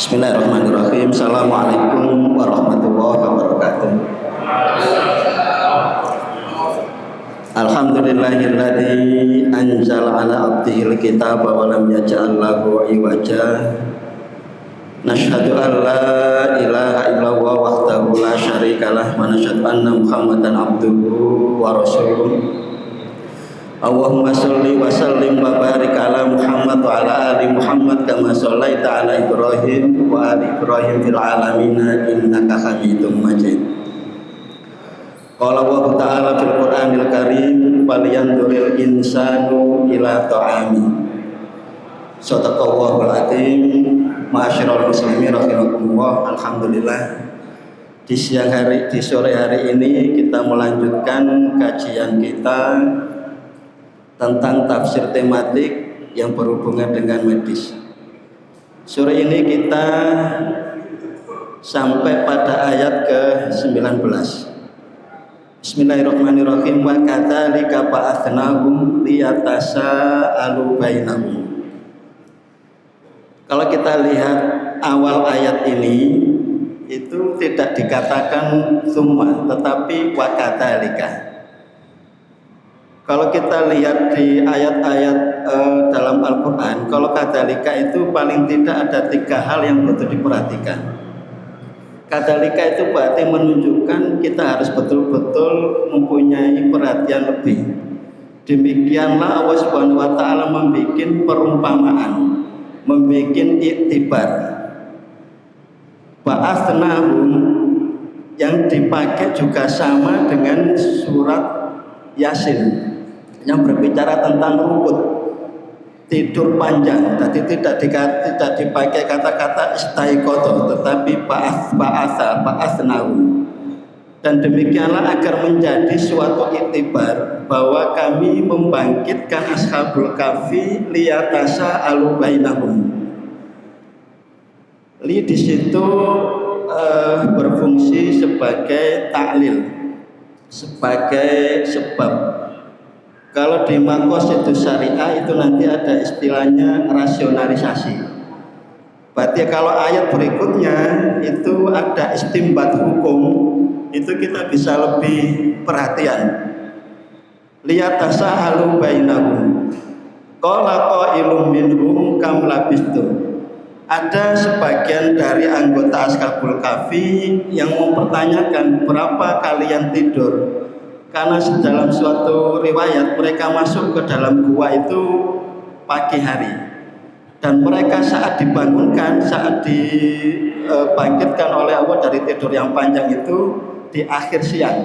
Bismillahirrahmanirrahim. Assalamualaikum warahmatullahi wabarakatuh. Alhamdulillahilladzi anzala ala abdihil kitaba wa lam yaj'al lahu iwaja. Nashhadu an la ilaha illallah wahdahu la syarikalah wa nashhadu anna Muhammadan abduhu wa rasuluh. Allahumma sholli wa sallim wa barik ala Muhammad wa ala ali Muhammad kama shallaita ala Ibrahim wa ali Ibrahim fil alamin innaka Hamidum Majid. Qala Allah ta'ala fil Qur'anil Karim falyanzuril insanu ila ta'ami. Shadaqallahul azim. Ma'asyiral muslimin rahimakumullah. Alhamdulillah. Di sore hari ini kita melanjutkan kajian kita tentang tafsir tematik yang berhubungan dengan medis. Sore ini kita sampai pada ayat ke-19. Bismillahirrahmanirrahim. Wa kadzalika ba'athnahum liyatasaalu bainahum. Kalau kita lihat awal ayat ini itu tidak dikatakan summa tetapi wa kadzalika. Kalau kita lihat di ayat-ayat dalam Al-Quran, kalau kadzalika itu paling tidak ada 3 hal yang perlu diperhatikan. Kadzalika itu berarti menunjukkan kita harus betul-betul mempunyai perhatian lebih. Demikianlah Allah Subhanahu wa taala membuat perumpamaan, membuat iktibar. Ba'athnahum yang dipakai juga sama dengan surat Yasin yang berbicara tentang rumput tidur panjang. Tadi tidak dipakai kata-kata istaiqoto tetapi ba'athnahu. Dan demikianlah agar menjadi suatu iktibar bahwa kami membangkitkan ashabul kahfi liyatasaalu bainahum. Li di situ berfungsi sebagai taklil, sebagai sebab. Kalau di maqasidus syariah itu nanti ada istilahnya rasionalisasi. Berarti kalau ayat berikutnya itu ada istimbat hukum, itu kita bisa lebih perhatian. Liyatasaalu bainahum. Qala qailum minhum kam labistum. Ada sebagian dari anggota Ashabul Kahfi yang mempertanyakan berapa kalian tidur. Karena dalam suatu riwayat mereka masuk ke dalam gua itu pagi hari. Dan mereka saat dibangunkan, saat dibangkitkan oleh Allah dari tidur yang panjang itu di akhir siang.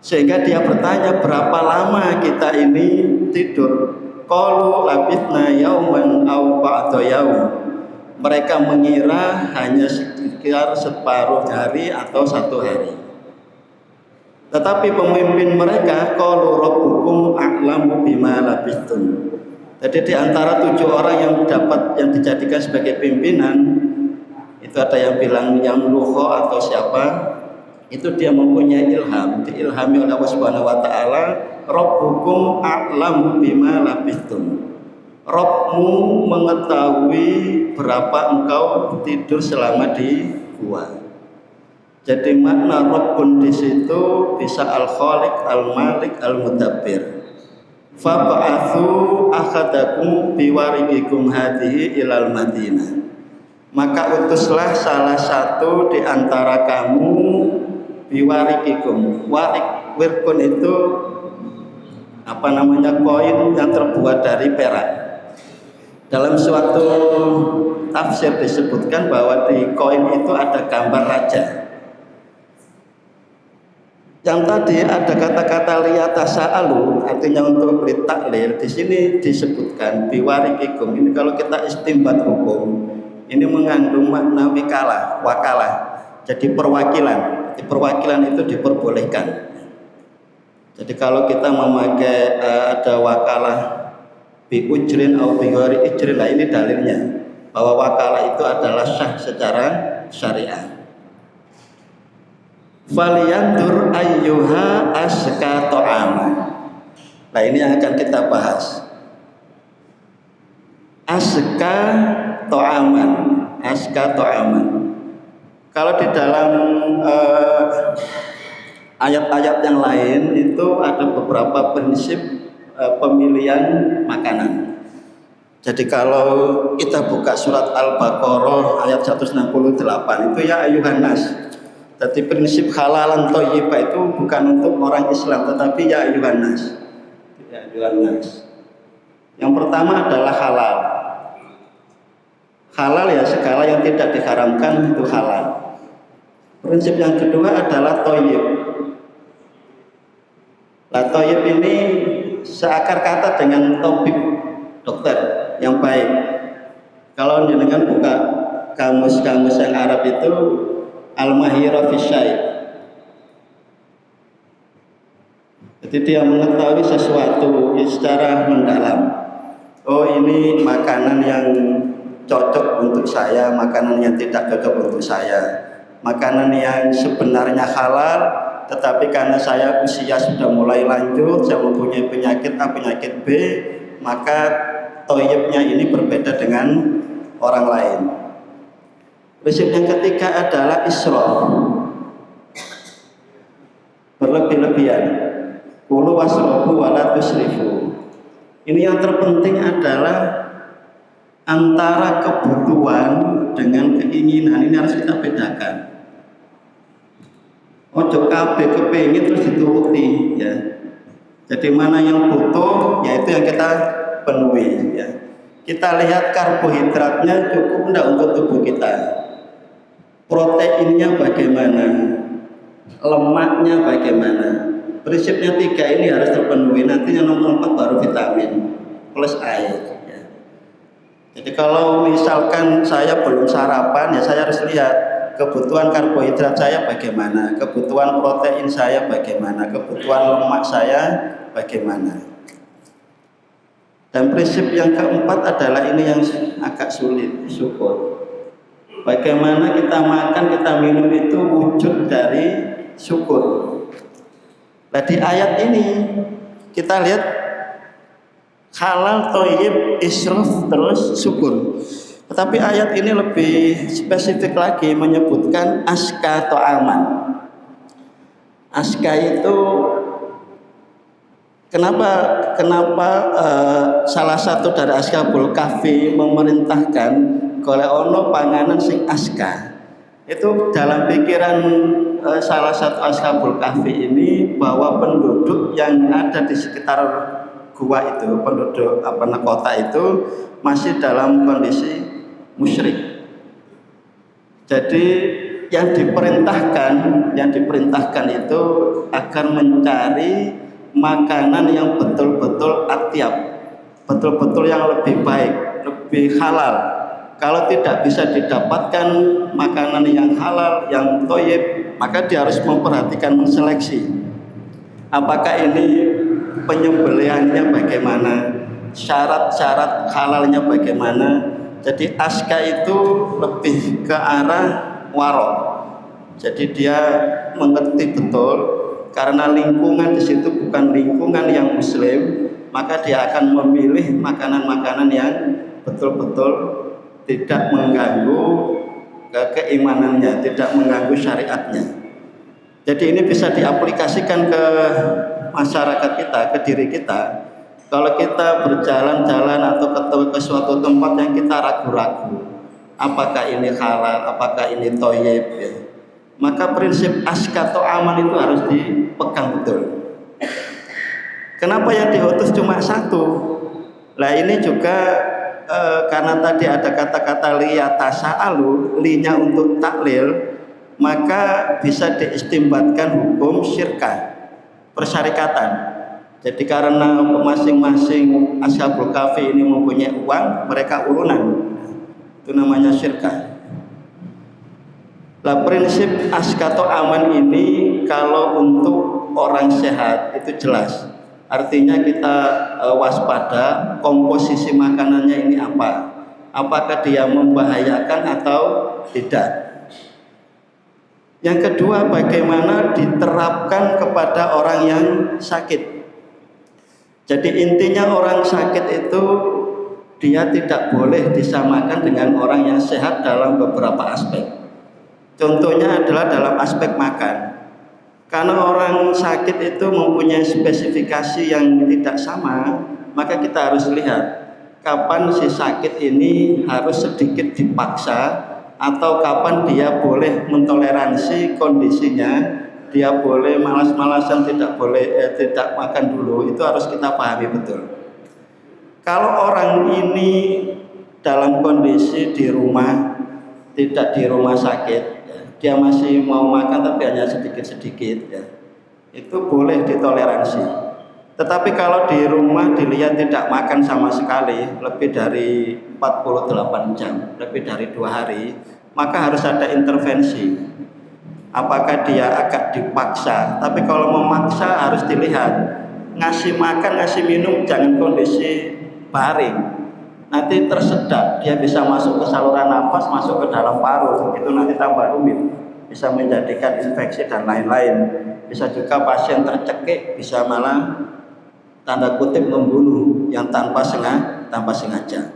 Sehingga dia bertanya berapa lama kita ini tidur. Qalu labithna yauman aw ba'da yaum. Mereka mengira hanya sekitar separuh hari atau 1 hari. Tetapi pemimpin mereka qalu rabbukum a'lamu bima labithtum. Jadi di antara 7 orang yang dijadikan sebagai pimpinan, itu ada yang bilang yang Luho atau siapa, itu dia mempunyai ilham, diilhami oleh Allah Subhanahu wa taala, rabbukum a'lamu bima labithtum. Rabbmu mengetahui berapa engkau tidur selama di gua. Jadi makna Rabbun di situ bisa Al-Khaliq, Al-Malik, Al-Mudabbir. Fab'athu akhadakum biwariqikum hadhihi ilal Madinah. Maka utuslah salah satu di antara kamu biwariqikum. Warik wirkun itu koin yang terbuat dari perak. Dalam suatu tafsir disebutkan bahwa di koin itu ada gambar raja. Yang tadi ada kata-kata liyatasaalu artinya untuk litaklil, di sini disebutkan biwariqikum. Ini kalau kita istimbat hukum, ini mengandung makna wakalah. Jadi perwakilan. Di perwakilan itu diperbolehkan. Jadi kalau kita memakai ada wakalah bi ujrin atau bi ghairi ujrin, nah ini dalilnya bahwa wakalah itu adalah sah secara syariah. Faliyandur ayyuha azka ta'ama. Nah ini yang akan kita bahas. Azka ta'aman. aska ta'aman. Kalau di dalam ayat-ayat yang lain itu ada beberapa prinsip pemilihan makanan. Jadi kalau kita buka surat Al-Baqarah ayat 168 itu ya ayuhan nas. Jadi prinsip halalan thayyibah itu bukan untuk orang Islam tetapi ya ayuhan nas. Ya ayuhan nas. Yang pertama adalah halal. Halal ya segala yang tidak diharamkan itu halal. Prinsip yang kedua adalah thayyib. Lah thayyib ini seakar kata dengan topik dokter yang baik. Kalau jenengan buka kamus-kamus yang Arab itu al-mahira fi syai'. Jadi dia mengetahui sesuatu secara mendalam. Oh ini makanan yang cocok untuk saya, makanan yang tidak cocok untuk saya. Makanan yang sebenarnya halal, tetapi karena saya usia sudah mulai lanjut, saya mempunyai penyakit A, penyakit B, maka thayyibnya ini berbeda dengan orang lain. Prinsip yang ketiga adalah israf, berlebih-lebihan. Kulu wasrobu wala tusrifu. Ini yang terpenting adalah antara kebutuhan dengan keinginan. Ini harus kita bedakan. Ojo kabeh kepengin terus dituruti ya. Jadi mana yang butuh yaitu yang kita penuhi ya. Kita lihat karbohidratnya cukup enggak untuk tubuh kita. Proteinnya bagaimana? Lemaknya bagaimana? Prinsipnya 3 ini harus terpenuhi. Nantinya nomor 4 baru vitamin plus air ya. Jadi kalau misalkan saya belum sarapan ya saya harus lihat kebutuhan karbohidrat saya bagaimana, kebutuhan protein saya bagaimana, kebutuhan lemak saya bagaimana. Dan prinsip yang keempat adalah ini yang agak sulit, syukur. Bagaimana kita makan, kita minum itu wujud dari syukur. Nah di ayat ini kita lihat halal, thayyib, israf, terus syukur. Tetapi ayat ini lebih spesifik lagi menyebutkan aska atau aman. Aska itu kenapa salah satu dari Ashabul Kahfi memerintahkan oleh ono panganan sing aska. Itu dalam pikiran salah satu Ashabul Kahfi ini bahwa penduduk yang ada di sekitar gua itu, penduduk kota itu masih dalam kondisi musyrik. Jadi yang diperintahkan itu agar mencari makanan yang betul-betul atyab, betul-betul yang lebih baik, lebih halal. Kalau tidak bisa didapatkan makanan yang halal, yang thayyib, maka dia harus memperhatikan, menseleksi. Apakah ini penyembelihannya bagaimana, syarat-syarat halalnya bagaimana. Jadi aska itu lebih ke arah warok. Jadi dia mengerti betul karena lingkungan di situ bukan lingkungan yang muslim, maka dia akan memilih makanan-makanan yang betul-betul tidak mengganggu keimanannya, tidak mengganggu syariatnya. Jadi ini bisa diaplikasikan ke masyarakat kita, ke diri kita. Kalau kita berjalan-jalan atau ke suatu tempat yang kita ragu-ragu, apakah ini halal, apakah ini thayyib, ya, maka prinsip aska atau aman itu harus dipegang betul. Kenapa yang diutus cuma satu? Lah ini juga karena tadi ada kata-kata liyatasa'alu, linya untuk taklil, maka bisa diistimbatkan hukum syirkah, persyarikatan. Jadi karena masing-masing Ashabul Kahfi ini mempunyai uang, mereka urunan. Itu namanya syirkah. Lah prinsip aska atau aman ini kalau untuk orang sehat itu jelas. Artinya kita waspada komposisi makanannya ini apa. Apakah dia membahayakan atau tidak. Yang kedua, bagaimana diterapkan kepada orang yang sakit. Jadi intinya orang sakit itu dia tidak boleh disamakan dengan orang yang sehat dalam beberapa aspek. Contohnya adalah dalam aspek makan. Karena orang sakit itu mempunyai spesifikasi yang tidak sama, maka kita harus lihat kapan si sakit ini harus sedikit dipaksa atau kapan dia boleh mentoleransi kondisinya, dia boleh malas-malasan, tidak boleh tidak makan dulu. Itu harus kita pahami betul. Kalau orang ini dalam kondisi di rumah, tidak di rumah sakit, ya, dia masih mau makan tapi hanya sedikit-sedikit, ya, itu boleh ditoleransi. Tetapi kalau di rumah dilihat tidak makan sama sekali, lebih dari 48 jam, lebih dari 2 hari, maka harus ada intervensi. Apakah dia agak dipaksa? Tapi kalau memaksa harus dilihat, ngasih makan, ngasih minum jangan kondisi baring, nanti tersedak, dia bisa masuk ke saluran nafas, masuk ke dalam paru, itu nanti tambah rumit, bisa menjadikan infeksi dan lain-lain. Bisa juga pasien tercekik, bisa malah tanda kutip membunuh yang tanpa sengaja.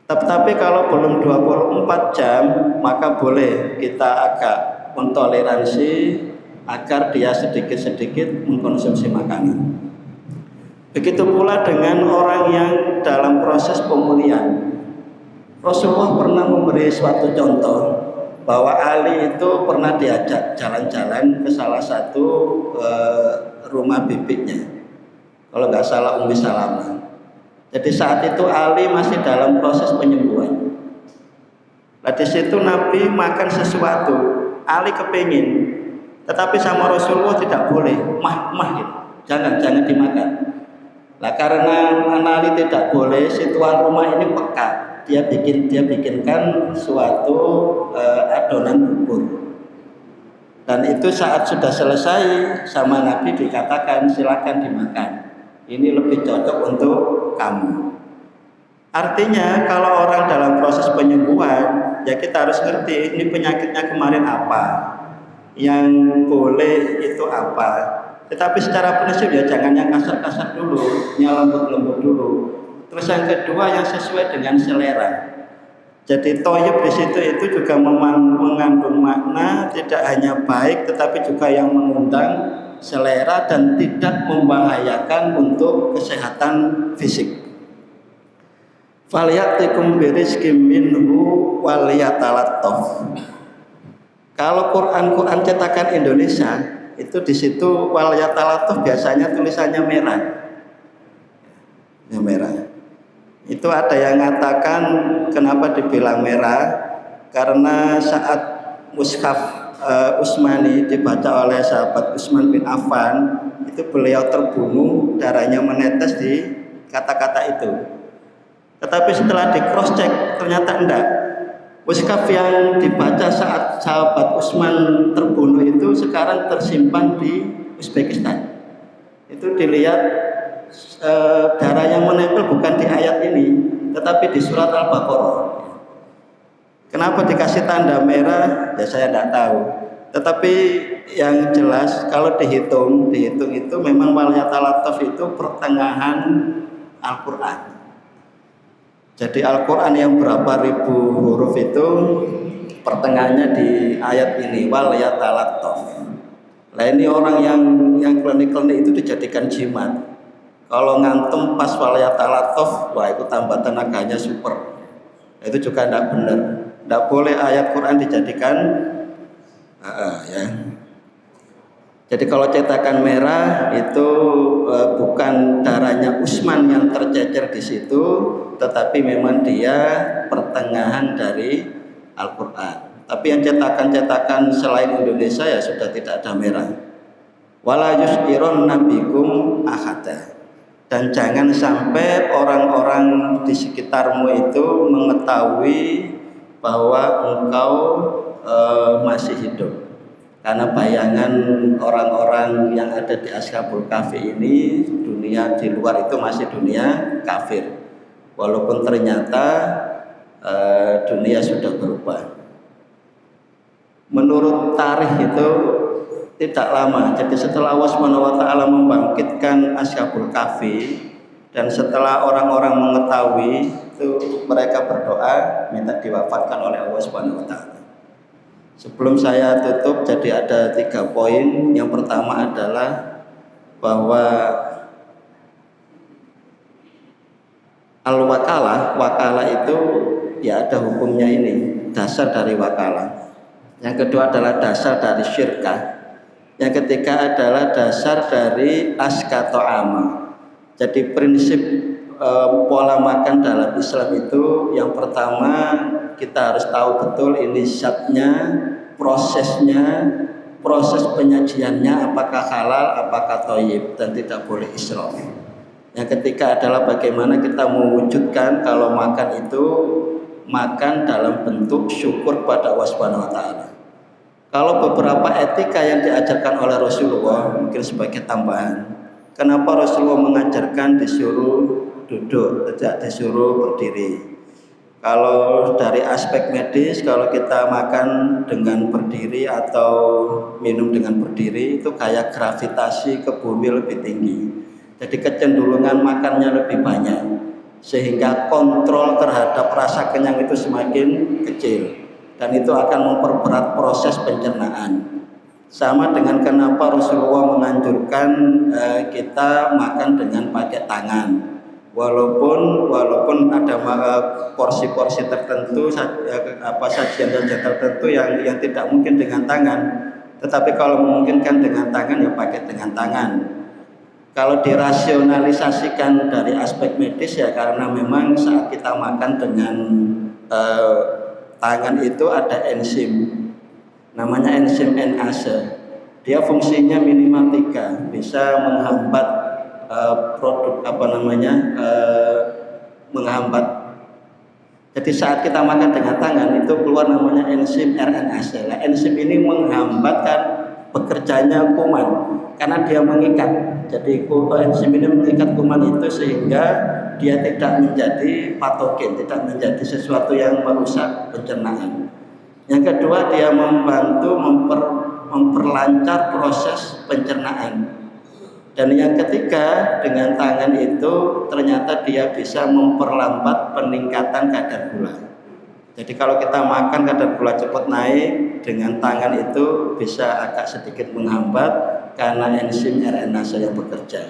Tetapi kalau belum 24 jam, maka boleh kita agak mentoleransi agar dia sedikit-sedikit mengkonsumsi makanan. Begitu pula dengan orang yang dalam proses pemulihan. Rasulullah pernah memberi suatu contoh bahwa Ali itu pernah diajak jalan-jalan ke salah satu rumah bibiknya, kalau nggak salah Ummi Salamah. Jadi saat itu Ali masih dalam proses penyembuhan. Nah di situ Nabi makan sesuatu, Ali kepingin, tetapi sama Rasulullah tidak boleh, jangan dimakan. Nah karena Ali tidak boleh, si tuan rumah ini peka, dia bikinkan suatu adonan bubur. Dan itu saat sudah selesai sama Nabi dikatakan silakan dimakan. Ini lebih cocok untuk kamu. Artinya kalau orang dalam proses penyembuhan, ya kita harus ngerti ini penyakitnya kemarin apa, yang boleh itu apa. Tetapi secara prinsip ya jangan yang kasar-kasar dulu, yang lembut-lembut dulu. Terus yang kedua yang sesuai dengan selera. Jadi toyib di situ itu juga mengandung makna tidak hanya baik, tetapi juga yang mengundang selera dan tidak membahayakan untuk kesehatan fisik. Falyatikum birizqim minhu waliyatalattaf. Kalau Quran cetakan Indonesia itu di situ waliyatalattaf biasanya tulisannya merah. Ya, merah. Itu ada yang mengatakan kenapa dibilang merah? Karena saat mushaf Utsmani dibaca oleh sahabat Utsman bin Affan, itu beliau terbunuh, darahnya menetes di kata-kata itu. Tetapi setelah di cross check ternyata enggak. Mushaf yang dibaca saat sahabat Utsman terbunuh itu sekarang tersimpan di Uzbekistan. Itu dilihat darah yang menempel bukan di ayat ini, tetapi di surat Al-Baqarah. Kenapa dikasih tanda merah? Ya saya tidak tahu. Tetapi yang jelas kalau dihitung itu memang waliyatalattaf itu pertengahan Al-Quran. Jadi Al-Quran yang berapa ribu huruf itu pertengahannya di ayat ini waliyatalattaf. Nah ini orang yang klinik-klinik itu dijadikan jimat. Kalau ngantum pas waliyatalattaf, wah itu tambah tenaganya super. Itu juga tidak benar. Tidak boleh ayat Quran dijadikan ya. Jadi kalau cetakan merah itu bukan darahnya Utsman yang tercecer di situ, tetapi memang dia pertengahan dari Al-Quran. Tapi yang cetakan-cetakan selain Indonesia ya sudah tidak ada merah. Wala yus'iron nabikum ahada. Dan jangan sampai orang-orang di sekitarmu itu mengetahui bahwa engkau masih hidup. Karena bayangan orang-orang yang ada di Ashabul Kahfi ini, dunia di luar itu masih dunia kafir. Walaupun ternyata dunia sudah berubah. Menurut tarikh itu tidak lama. Jadi setelah Allah SWT membangkitkan Ashabul Kahfi Dan setelah orang-orang mengetahui itu, mereka berdoa minta diwafatkan oleh Allah Subhanahu wa taala. Sebelum saya tutup, jadi ada 3 poin. Yang pertama adalah bahwa wakalah itu ya ada hukumnya, ini dasar dari wakalah. Yang kedua adalah dasar dari syirkah. Yang ketiga adalah dasar dari askato amma. Jadi prinsip pola makan dalam Islam itu, yang pertama kita harus tahu betul ini zatnya, prosesnya, proses penyajiannya apakah halal, apakah thayyib, dan tidak boleh israf. Yang ketiga adalah bagaimana kita mewujudkan kalau makan itu makan dalam bentuk syukur pada Allah Subhanahu wa taala. Kalau beberapa etika yang diajarkan oleh Rasulullah mungkin sebagai tambahan, kenapa Rasulullah mengajarkan disuruh duduk, tidak disuruh berdiri? Kalau dari aspek medis, kalau kita makan dengan berdiri atau minum dengan berdiri, itu kayak gravitasi ke bumi lebih tinggi. Jadi kecenderungan makannya lebih banyak, sehingga kontrol terhadap rasa kenyang itu semakin kecil. Dan itu akan memperberat proses pencernaan. Sama dengan kenapa Rasulullah menganjurkan kita makan dengan pakai tangan. Walaupun ada porsi-porsi tertentu, sajian-sajian tertentu yang tidak mungkin dengan tangan. Tetapi kalau memungkinkan dengan tangan, ya pakai dengan tangan. Kalau dirasionalisasikan dari aspek medis, ya karena memang saat kita makan dengan tangan itu ada enzim, namanya enzim NASE. Dia fungsinya minimal 3, bisa menghambat menghambat. Jadi saat kita makan dengan tangan itu keluar namanya enzim RNase. Nah, enzim ini menghambatkan bekerjanya kuman karena dia mengikat. Jadi enzim ini mengikat kuman itu sehingga dia tidak menjadi patogen, tidak menjadi sesuatu yang merusak pencernaan. Yang kedua, dia membantu memperlancar proses pencernaan. Dan yang ketiga, dengan tangan itu ternyata dia bisa memperlambat peningkatan kadar gula. Jadi kalau kita makan kadar gula cepat naik, dengan tangan itu bisa agak sedikit menghambat karena enzim RNase yang bekerja.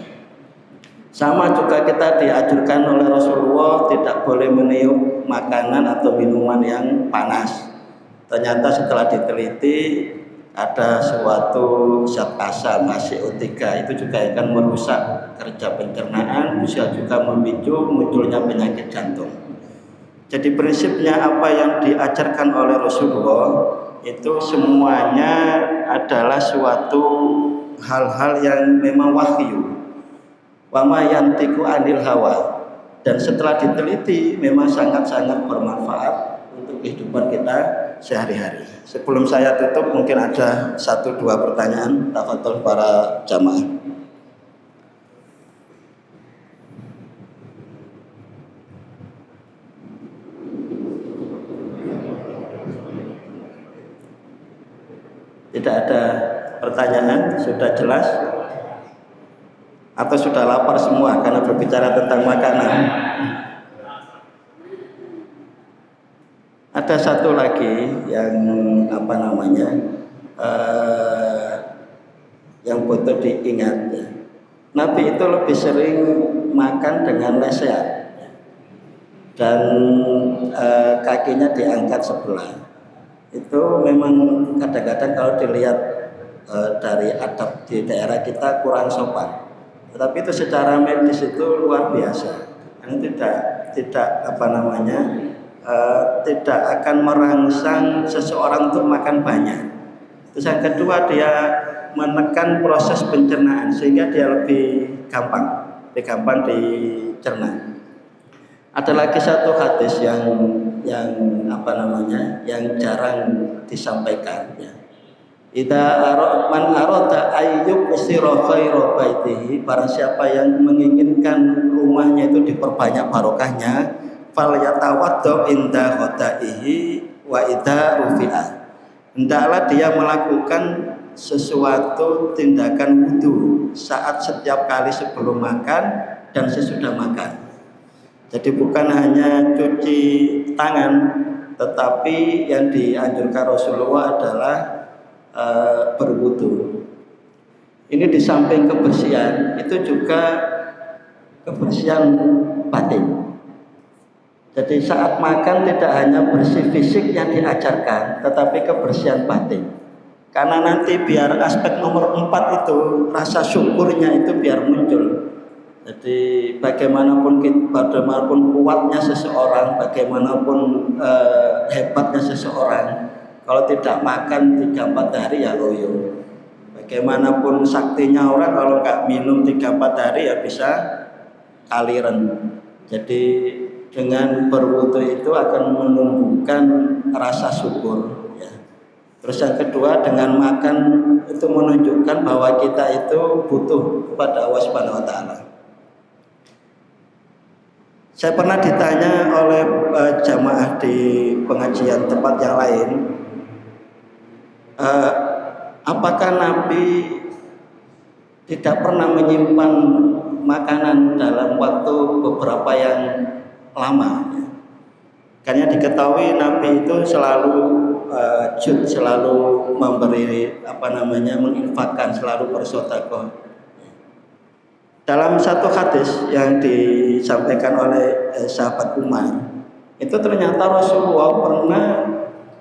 Sama juga kita dianjurkan oleh Rasulullah tidak boleh meniup makanan atau minuman yang panas. Ternyata setelah diteliti ada suatu zat asam CO3 itu juga akan merusak kerja pencernaan, bisa juga memicu munculnya penyakit jantung. Jadi prinsipnya apa yang diajarkan oleh Rasulullah itu semuanya adalah suatu hal-hal yang memang wahyu. Wama yantiku anil hawa, dan setelah diteliti memang sangat-sangat bermanfaat untuk kehidupan kita sehari-hari. Sebelum saya tutup mungkin ada 1-2 pertanyaan, tafadhol para jamaah. Tidak ada pertanyaan, sudah jelas? Atau sudah lapar semua karena berbicara tentang makanan? Ada satu lagi yang yang butuh diingat. Nabi itu lebih sering makan dengan lesehan dan kakinya diangkat sebelah. Itu memang kadang-kadang kalau dilihat dari adab di daerah kita kurang sopan. Tetapi itu secara medis itu luar biasa. Karena tidak akan merangsang seseorang untuk makan banyak. Terus yang kedua, dia menekan proses pencernaan sehingga dia lebih gampang dicerna. Ada lagi satu hadis yang jarang disampaikan, ya. Man arada ayyuk usira khairu baitihi, barang siapa yang menginginkan rumahnya itu diperbanyak barokahnya, fal yatawaddo inda ghadaihi wa idza rufi'a. Hendaklah dia melakukan sesuatu tindakan wudu saat setiap kali sebelum makan dan sesudah makan. Jadi bukan hanya cuci tangan, tetapi yang dianjurkan Rasulullah adalah berwudu. Ini di samping kebersihan, itu juga kebersihan batin. Jadi saat makan tidak hanya bersih fisik yang diajarkan, tetapi kebersihan batin. Karena nanti biar aspek nomor 4 itu, rasa syukurnya itu biar muncul. Jadi bagaimanapun kuatnya seseorang, bagaimanapun hebatnya seseorang, kalau tidak makan 3-4 hari ya loyo. Bagaimanapun saktinya orang, kalau nggak minum 3-4 hari ya bisa kaliren. Jadi dengan berwudu itu akan menumbuhkan rasa syukur. Ya. Terus yang kedua, dengan makan itu menunjukkan bahwa kita itu butuh kepada Allah Subhanahu Wa Taala. Saya pernah ditanya oleh jamaah di pengajian tempat yang lain, apakah Nabi tidak pernah menyimpan makanan dalam waktu beberapa yang lama? Karena diketahui Nabi itu selalu selalu memberi menginfakkan, selalu bersedekah. Dalam satu hadis yang disampaikan oleh sahabat Umar, itu ternyata Rasulullah pernah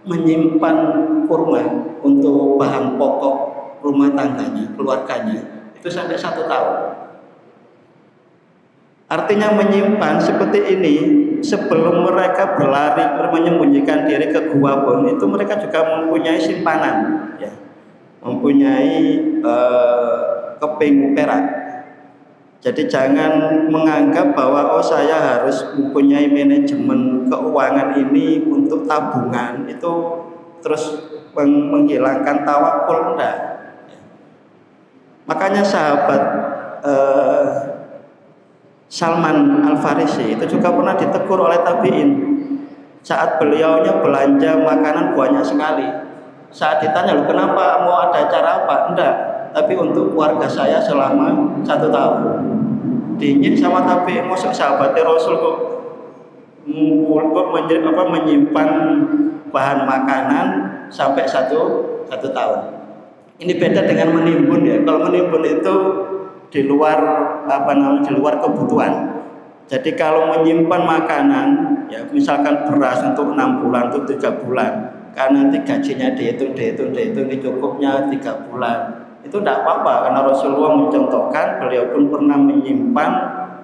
menyimpan kurma untuk bahan pokok rumah tangganya, keluarganya, itu sampai 1 tahun. Artinya menyimpan seperti ini, sebelum mereka berlari menyembunyikan diri ke gua pun, itu mereka juga mempunyai simpanan, ya, mempunyai keping perak. Jadi jangan menganggap bahwa saya harus mempunyai manajemen keuangan ini untuk tabungan, itu terus menghilangkan tawakul, enggak. Makanya sahabat Salman Al-Farisi itu juga pernah ditegur oleh tabi'in saat beliaunya belanja makanan banyak sekali. Saat ditanya, "Loh, kenapa, mau ada acara apa?" "Enggak, tapi untuk keluarga saya selama 1 tahun." Dingin sama tabi'in, masuk sahabatnya Rasul kok menyimpan bahan makanan sampai satu tahun. Ini beda dengan menimbun, ya. Kalau menimbun itu di luar kebutuhan. Jadi kalau menyimpan makanan, ya misalkan beras untuk 6 bulan, untuk 3 bulan, karena nanti gajinya dihitung cukupnya 3 bulan. Itu tidak apa-apa, karena Rasulullah mencontohkan, beliau pun pernah menyimpan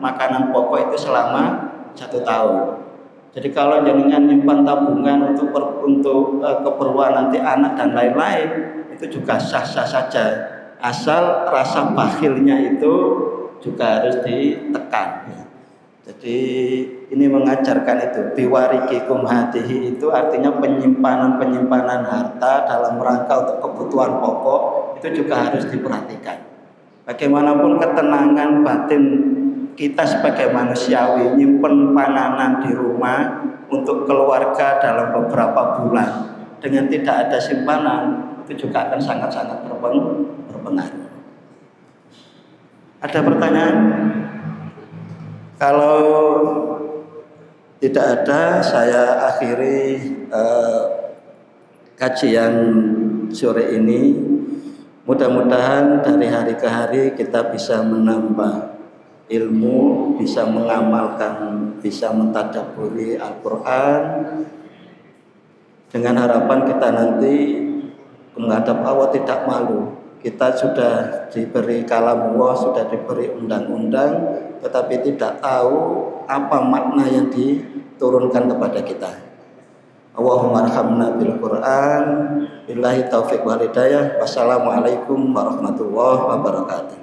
makanan pokok itu selama 1 tahun. Jadi kalau jenengan menyimpan tabungan untuk keperluan nanti anak dan lain-lain, itu juga sah-sah saja, asal rasa bakhilnya itu juga harus ditekan. Jadi ini mengajarkan itu, biwarikikum hadihi, itu artinya penyimpanan harta dalam rangka untuk kebutuhan pokok itu juga harus diperhatikan. Bagaimanapun ketenangan batin kita sebagai manusiawi, nyimpen panganan di rumah untuk keluarga dalam beberapa bulan dengan tidak ada simpanan, itu juga akan sangat-sangat berpengaruh. Ada pertanyaan? Kalau tidak ada, saya akhiri kajian sore ini. Mudah-mudahan dari hari ke hari kita bisa menambah ilmu, bisa mengamalkan, bisa mentadabburi Al-Quran, dengan harapan kita nanti menghadap Allah tidak malu. Kita sudah diberi kalamullah, sudah diberi undang-undang, tetapi tidak tahu apa makna yang diturunkan kepada kita. Allahumma arhamna bil Quran. Billahi taufiq wal hidayah. Wassalamualaikum warahmatullahi wabarakatuh.